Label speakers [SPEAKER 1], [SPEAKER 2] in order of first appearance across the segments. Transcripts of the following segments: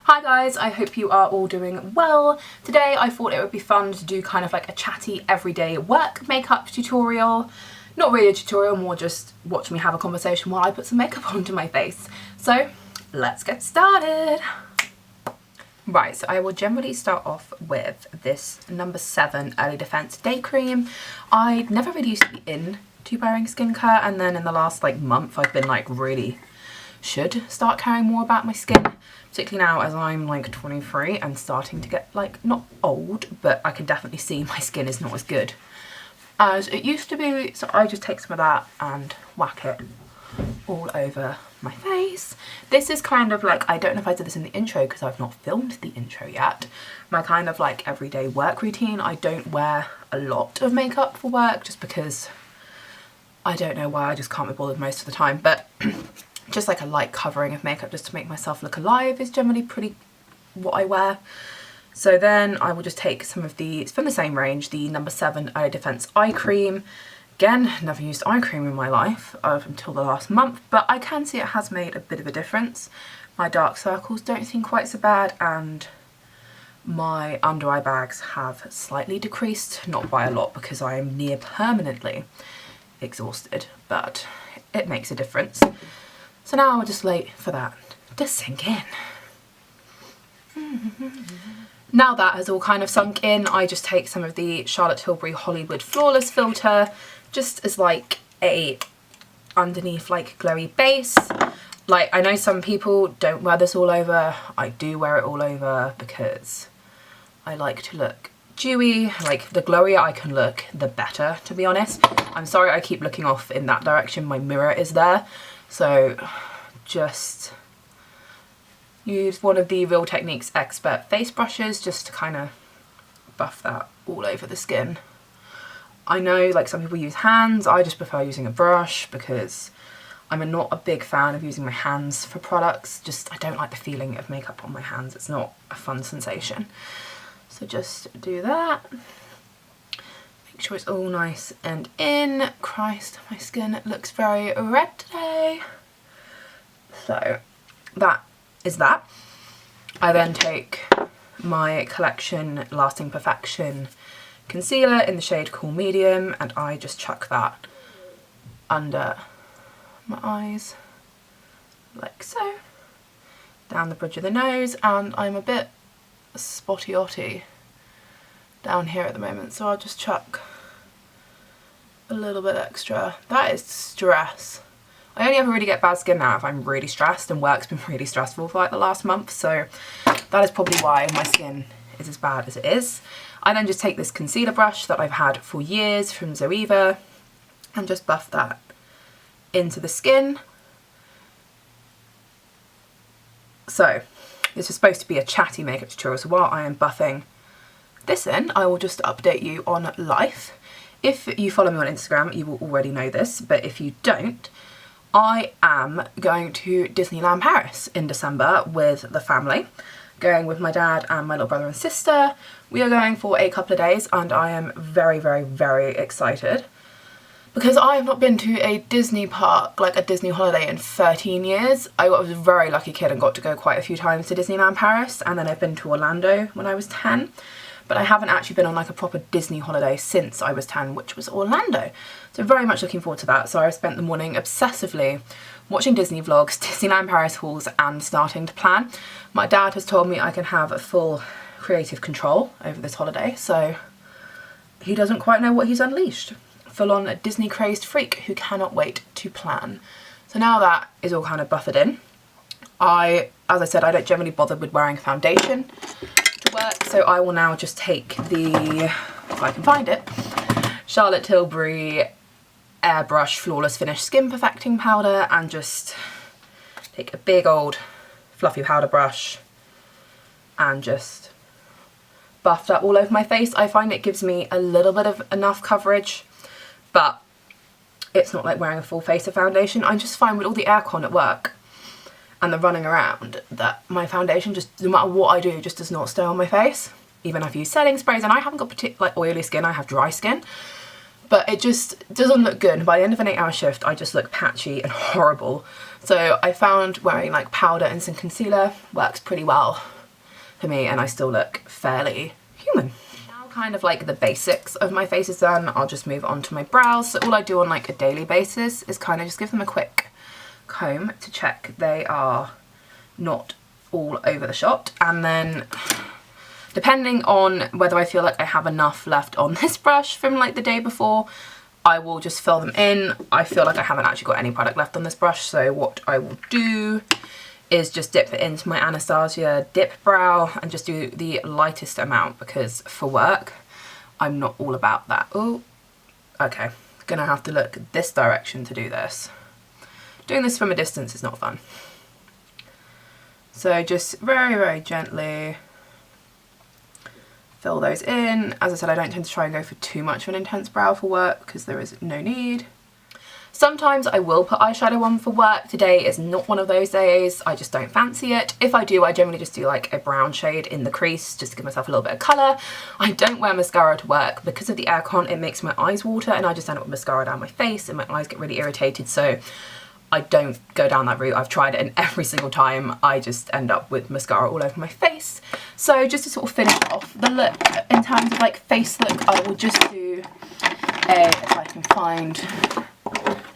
[SPEAKER 1] Hi guys, I hope you are all doing well. Today I thought it would be fun to do kind of like a chatty everyday work makeup tutorial. Not really a tutorial, more just watch me have a conversation while I put some makeup onto my face. So let's get started. Right, so I will generally start off with this number 7 Early Defense Day Cream. I never really used to be into wearing skincare, and then in the last month I've been really should start caring more about my skin, particularly now as I'm 23 and starting to get not old, but I can definitely see my skin is not as good as it used to be. So I just take some of that and whack it all over my face. This is kind of I don't know if I did this in the intro because I've not filmed the intro yet, my kind of everyday work routine. I don't wear a lot of makeup for work just because I don't know why, I just can't be bothered most of the time, but just a light covering of makeup just to make myself look alive is generally pretty what I wear. So then I will just take some of these from the same range, the number 7 Early Defense Eye Cream. Again, never used eye cream in my life until the last month, but I can see it has made a bit of a difference. My dark circles don't seem quite so bad, and my under eye bags have slightly decreased, not by a lot because I am near permanently exhausted, but it makes a difference. So now I'll just wait for that to sink in. Now that has all kind of sunk in, I just take some of the Charlotte Tilbury Hollywood Flawless filter, just as a underneath glowy base. I know some people don't wear this all over. I do wear it all over because I like to look dewy. The glowier I can look, the better, to be honest. I'm sorry I keep looking off in that direction, my mirror is there. So just use one of the Real Techniques Expert face brushes just to kind of buff that all over the skin. I know some people use hands, I just prefer using a brush because I'm not a big fan of using my hands for products. I don't like the feeling of makeup on my hands, it's not a fun sensation. So just do that. Make sure it's all nice and in. Christ, my skin looks very red today. So that is that. I then take my Collection Lasting Perfection concealer in the shade Cool Medium, and I just chuck that under my eyes like so, down the bridge of the nose, and I'm a bit spotty-otty down here at the moment, so I'll just chuck a little bit extra. That is stress. I only ever really get bad skin now if I'm really stressed, and work's been really stressful for the last month, so that is probably why my skin is as bad as it is. I then just take this concealer brush that I've had for years from Zoeva and just buff that into the skin. So this is supposed to be a chatty makeup tutorial, so while I am buffing this in, I will just update you on life. If you follow me on Instagram, you will already know this, but if you don't, I am going to Disneyland Paris in December with the family, going with my dad and my little brother and sister. We are going for a couple of days, and I am very, very, very excited because I have not been to a Disney park, a Disney holiday, in 13 years. I was a very lucky kid and got to go quite a few times to Disneyland Paris, and then I've been to Orlando when I was 10. But I haven't actually been on a proper Disney holiday since I was 10, which was Orlando. So very much looking forward to that. So I've spent the morning obsessively watching Disney vlogs, Disneyland Paris hauls, and starting to plan. My dad has told me I can have a full creative control over this holiday, so he doesn't quite know what he's unleashed. Full-on a Disney crazed freak who cannot wait to plan. So now that is all kind of buffered in, as I said, I don't generally bother with wearing foundation to work, so I will now just take the, if I can find it, Charlotte Tilbury Airbrush Flawless Finish Skin Perfecting Powder, and just take a big old fluffy powder brush and just buff that all over my face. I find it gives me a little bit of enough coverage, but it's not like wearing a full face of foundation. I just find with all the aircon at work and the running around that my foundation just, no matter what I do, just does not stay on my face. Even if I use setting sprays, and I haven't got oily skin, I have dry skin, but it just doesn't look good. By the end of an 8-hour shift, I just look patchy and horrible. So I found wearing like powder and some concealer works pretty well for me, and I still look fairly human. Now kind of like the basics of my face is done, I'll just move on to my brows. So all I do on like a daily basis is kind of just give them a quick comb to check they are not all over the shot, and then depending on whether I feel like I have enough left on this brush from like the day before, I will just fill them in. I feel like I haven't actually got any product left on this brush, so what I will do is just dip it into my Anastasia dip brow and just do the lightest amount, because for work I'm not all about that. Oh, okay, gonna have to look this direction to do this. Doing this from a distance is not fun. So just very, very gently fill those in. As I said, I don't tend to try and go for too much of an intense brow for work because there is no need. Sometimes I will put eyeshadow on for work. Today is not one of those days. I just don't fancy it. If I do, I generally just do like a brown shade in the crease just to give myself a little bit of colour. I don't wear mascara to work because of the aircon. It makes my eyes water and I just end up with mascara down my face and my eyes get really irritated. So I don't go down that route. I've tried it and every single time I just end up with mascara all over my face. So just to sort of finish off the look, in terms of like face look, I will just do if I can find,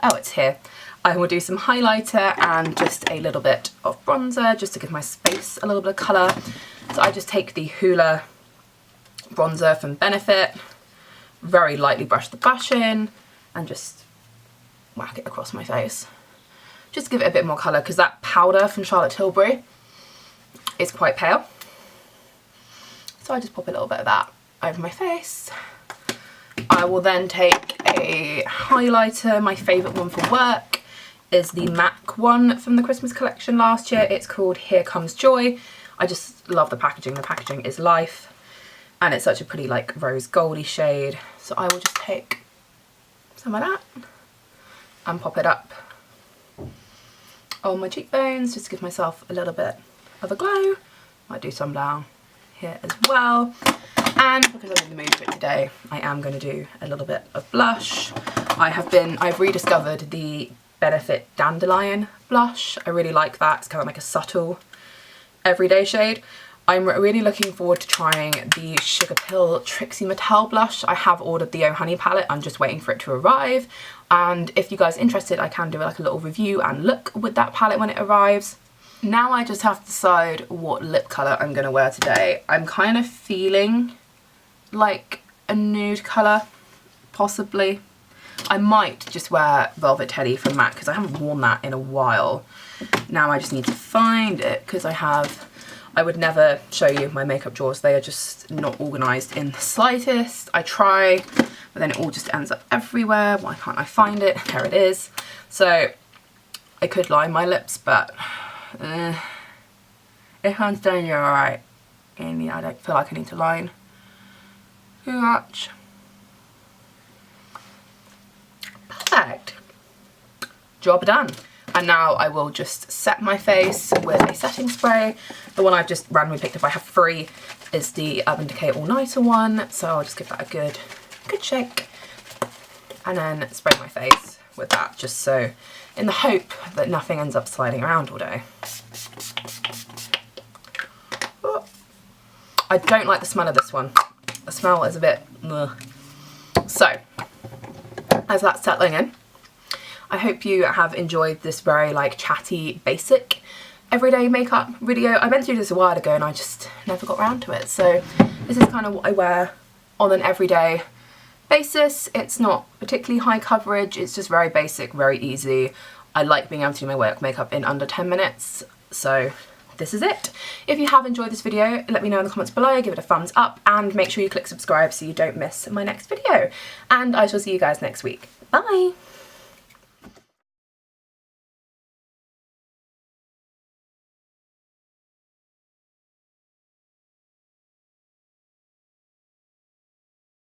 [SPEAKER 1] oh it's here, I will do some highlighter and just a little bit of bronzer just to give my face a little bit of colour. So I just take the Hoola bronzer from Benefit, very lightly brush the brush in and just whack it across my face. Just to give it a bit more colour, because that powder from Charlotte Tilbury is quite pale. So I just pop a little bit of that over my face. I will then take a highlighter. My favourite one for work is the MAC one from the Christmas collection last year. It's called Here Comes Joy. I just love the packaging. The packaging is life and it's such a pretty like rose goldy shade. So I will just take some of that and pop it up on my cheekbones just to give myself a little bit of a glow. Might do some down here as well. And because I'm in the mood for it today, I am going to do a little bit of blush. I've rediscovered the Benefit Dandelion blush. I really like that. It's kind of like a subtle everyday shade. I'm really looking forward to trying the Sugar Pill Trixie Mattel blush. I have ordered the Oh Honey palette. I'm just waiting for it to arrive. And if you guys are interested, I can do like a little review and look with that palette when it arrives. Now I just have to decide what lip colour I'm going to wear today. I'm kind of feeling like a nude colour, possibly. I might just wear Velvet Teddy from MAC because I haven't worn that in a while. Now I just need to find it because I would never show you my makeup drawers. They are just not organised in the slightest. I try, but then it all just ends up everywhere. Why can't I find it? There it is. So I could line my lips, but if I'm doing alright, and I don't feel like I need to line too much. Perfect. Job done. And now I will just set my face with a setting spray. The one I've just randomly picked up, I have 3, is the Urban Decay All Nighter one. So I'll just give that a good shake. And then spray my face with that, just so, in the hope that nothing ends up sliding around all day. Oh. I don't like the smell of this one. The smell is a bit ugh. So, as that's settling in, I hope you have enjoyed this very like chatty, basic, everyday makeup video. I meant to do this a while ago and I just never got around to it. So this is kind of what I wear on an everyday basis. It's not particularly high coverage, it's just very basic, very easy. I like being able to do my work makeup in under 10 minutes. So this is it. If you have enjoyed this video, let me know in the comments below, give it a thumbs up and make sure you click subscribe so you don't miss my next video. And I shall see you guys next week. Bye!